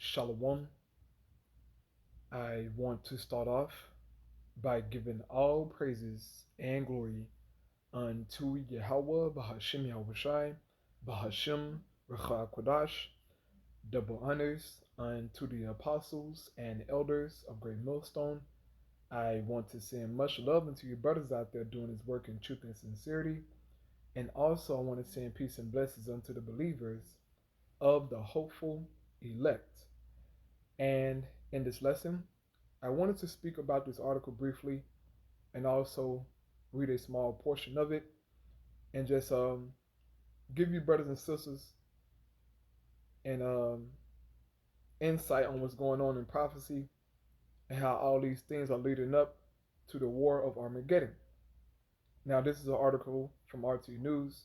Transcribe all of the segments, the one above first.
Shalom. I want to start off by giving all praises and glory unto Yahweh Bahashim Yahushai, Bahashim Recha Kodash, double honors unto the apostles and elders of Great Millstone. I want to send much love unto you brothers out there doing this work in truth and sincerity. And also I want to send peace and blessings unto the believers of the hopeful elect. And in this lesson, I wanted to speak about this article briefly and also read a small portion of it and just give you brothers and sisters an insight on what's going on in prophecy and how all these things are leading up to the war of Armageddon. Now, this is an article from RT News,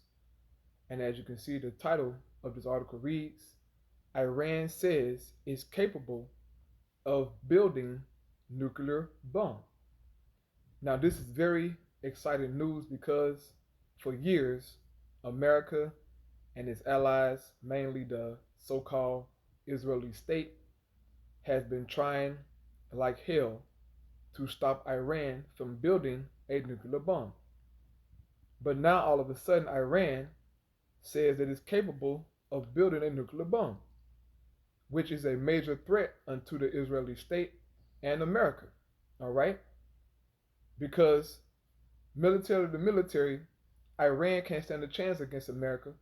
and as you can see, the title of this article reads, Iran says it's capable of building nuclear bomb. Now, this is very exciting news because for years, America and its allies, mainly the so-called Israeli state, has been trying like hell to stop Iran from building a nuclear bomb. But now all of a sudden Iran says that it's capable of building a nuclear bomb, which is a major threat unto the Israeli state and America. All right? Because military to military, Iran can't stand a chance against America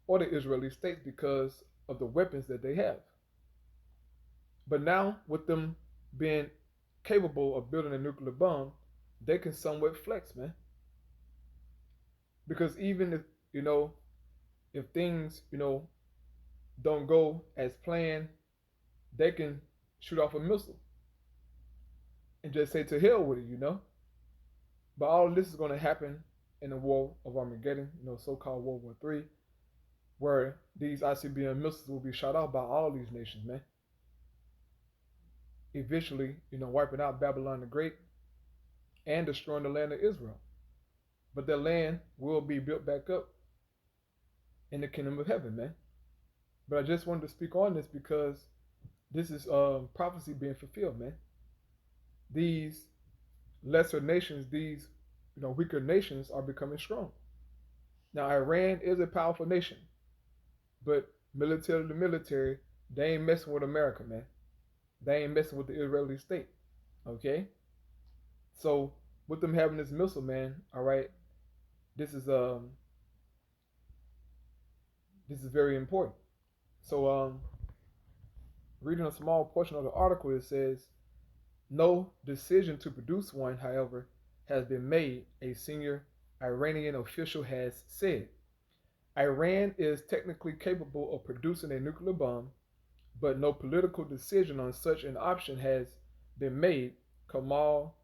or the Israeli state because of the weapons that they have. But now, with them being capable of building a nuclear bomb, they can somewhat flex, man. Because even if things don't go as planned, they can shoot off a missile and just say to hell with it. But all of this is going to happen in the war of Armageddon, so-called World War III, where these ICBM missiles will be shot off by all these nations, man. Eventually, wiping out Babylon the Great and destroying the land of Israel. But that land will be built back up in the kingdom of heaven, man. But I just wanted to speak on this because this is prophecy being fulfilled, man. These lesser nations, these weaker nations are becoming strong. Now, Iran is a powerful nation, but military to military, they ain't messing with America, man. They ain't messing with the Israeli state. Okay? So with them having this missile, man, all right, this is very important. So reading a small portion of the article, it says, no decision to produce one, however, has been made, a senior Iranian official has said. Iran is technically capable of producing a nuclear bomb, but no political decision on such an option has been made, Kamal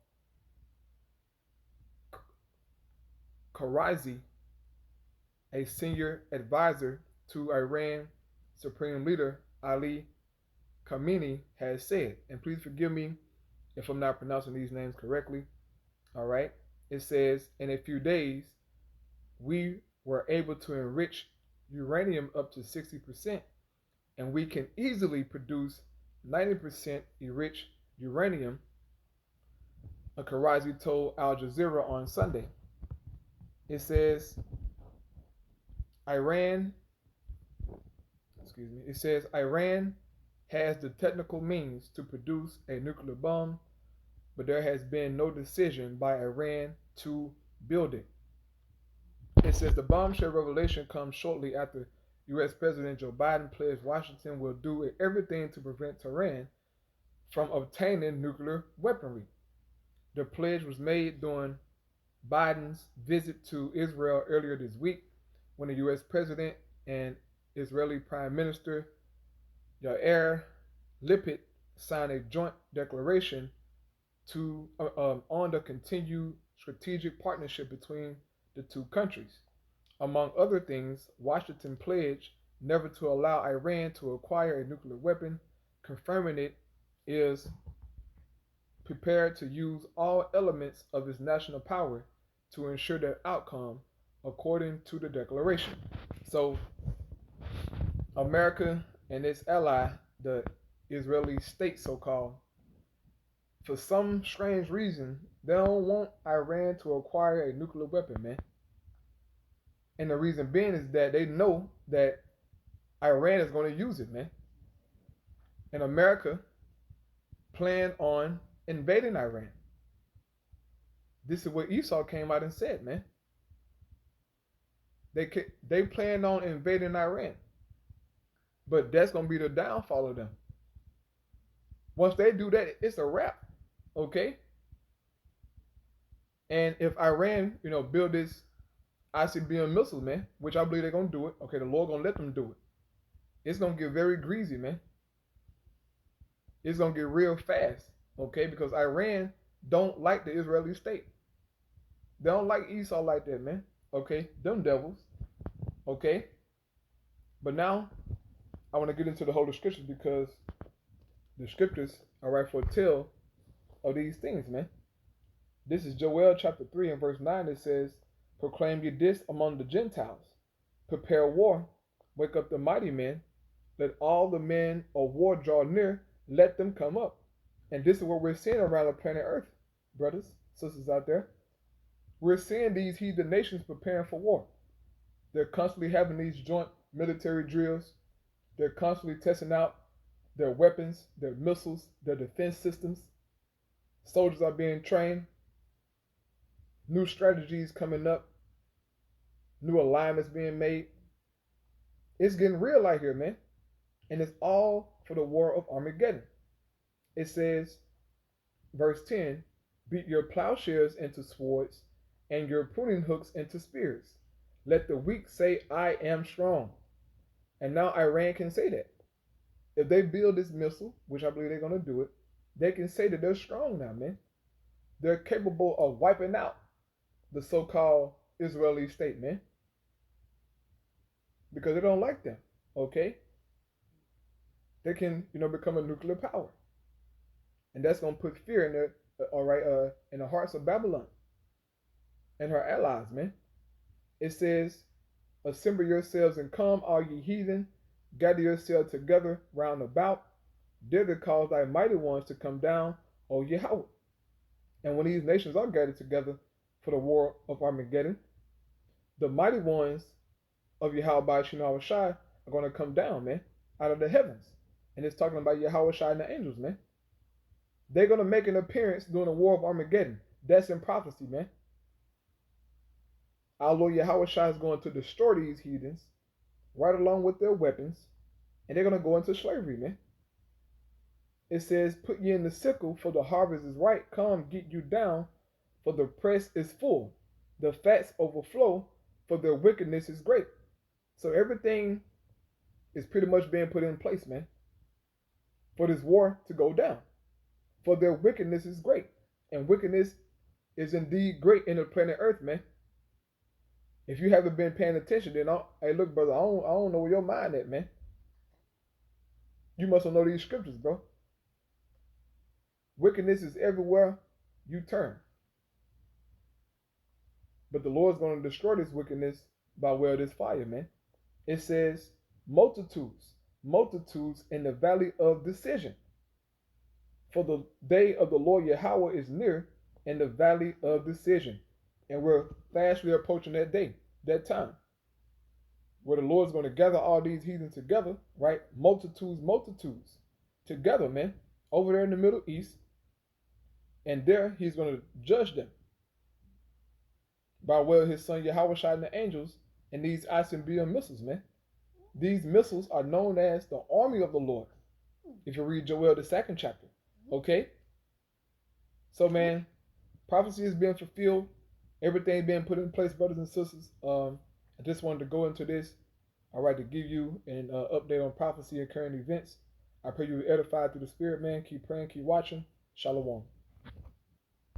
Karazi, a senior advisor to Iran Supreme Leader Ali Khamenei, has said. And please forgive me if I'm not pronouncing these names correctly. All right. It says, in a few days, we were able to enrich uranium up to 60%, and we can easily produce 90% enriched uranium, Karazi told Al Jazeera on Sunday. It says, Iran has the technical means to produce a nuclear bomb, but there has been no decision by Iran to build it. It says the bombshell revelation comes shortly after U.S. President Joe Biden pledged Washington will do everything to prevent Tehran from obtaining nuclear weaponry. The pledge was made during Biden's visit to Israel earlier this week, when the U.S. President and Israeli Prime Minister Yair Lapid signed a joint declaration on the continued strategic partnership between the two countries. Among other things, Washington pledged never to allow Iran to acquire a nuclear weapon, confirming it is prepared to use all elements of its national power to ensure that outcome, according to the declaration. So, America and its ally, the Israeli state, so-called, for some strange reason, they don't want Iran to acquire a nuclear weapon, man. And the reason being is that they know that Iran is going to use it, man. And America planned on invading Iran. This is what Esau came out and said, man. They planned on invading Iran, but that's going to be the downfall of them. Once they do that, it's a wrap, okay? And if Iran, build this ICBM missiles, man, which I believe they're gonna do it. Okay, the Lord gonna let them do it. It's gonna get very greasy, man. It's gonna get real fast, okay? Because Iran don't like the Israeli state. They don't like Esau like that, man. Okay, them devils. Okay, but now I want to get into the Holy Scriptures because the Scriptures are right foretell of these things, man. This is Joel chapter 3 and verse 9. It says, "Proclaim ye this among the Gentiles. Prepare war. Wake up the mighty men. Let all the men of war draw near. Let them come up." And this is what we're seeing around the planet Earth, brothers, sisters out there. We're seeing these heathen nations preparing for war. They're constantly having these joint military drills. They're constantly testing out their weapons, their missiles, their defense systems. Soldiers are being trained. New strategies coming up. New alignments being made. It's getting real out here, man. And it's all for the war of Armageddon. It says, verse 10, "Beat your plowshares into swords and your pruning hooks into spears. Let the weak say, I am strong." And now Iran can say that. If they build this missile, which I believe they're going to do it, they can say that they're strong now, man. They're capable of wiping out the so-called Israeli state, man. Because they don't like them, okay? They can, become a nuclear power. And that's going to put fear in the hearts of Babylon and her allies, man. It says, "Assemble yourselves and come, all ye heathen, gather yourselves together round about, thither cause thy mighty ones to come down, O Yahweh." And when these nations are gathered together for the war of Armageddon, the mighty ones of Yahweh Shai are going to come down, man, out of the heavens. And it's talking about Yahweh Shai and the angels, man. They're going to make an appearance during the war of Armageddon. That's in prophecy, man. Our Lord Yahweh Shai is going to destroy these heathens right along with their weapons, and they're going to go into slavery, man. It says, "Put ye in the sickle, for the harvest is ripe. Come, get you down, for the press is full. The fats overflow, for their wickedness is great." So everything is pretty much being put in place, man, for this war to go down. For their wickedness is great. And wickedness is indeed great in the planet Earth, man. If you haven't been paying attention, then hey, look, brother, I don't know where your mind at, man. You must know these scriptures, bro. Wickedness is everywhere you turn. But the Lord's going to destroy this wickedness by way of this fire, man. It says, multitudes in the valley of decision. For the day of the Lord Yahweh is near in the valley of decision. And we're fastly approaching that day, that time, where the Lord's going to gather all these heathens together, right? Multitudes together, man, over there in the Middle East. And there he's going to judge them by way of his son Yahweh Shai and the angels and these ICBM missiles, man. These missiles are known as the army of the Lord, if you read Joel the 2nd chapter. Okay? So, man, prophecy is being fulfilled. Everything being put in place, brothers and sisters. I just wanted to go into this, all right, to give you an update on prophecy and current events. I pray you were edified through the Spirit, man. Keep praying, keep watching. Shalom.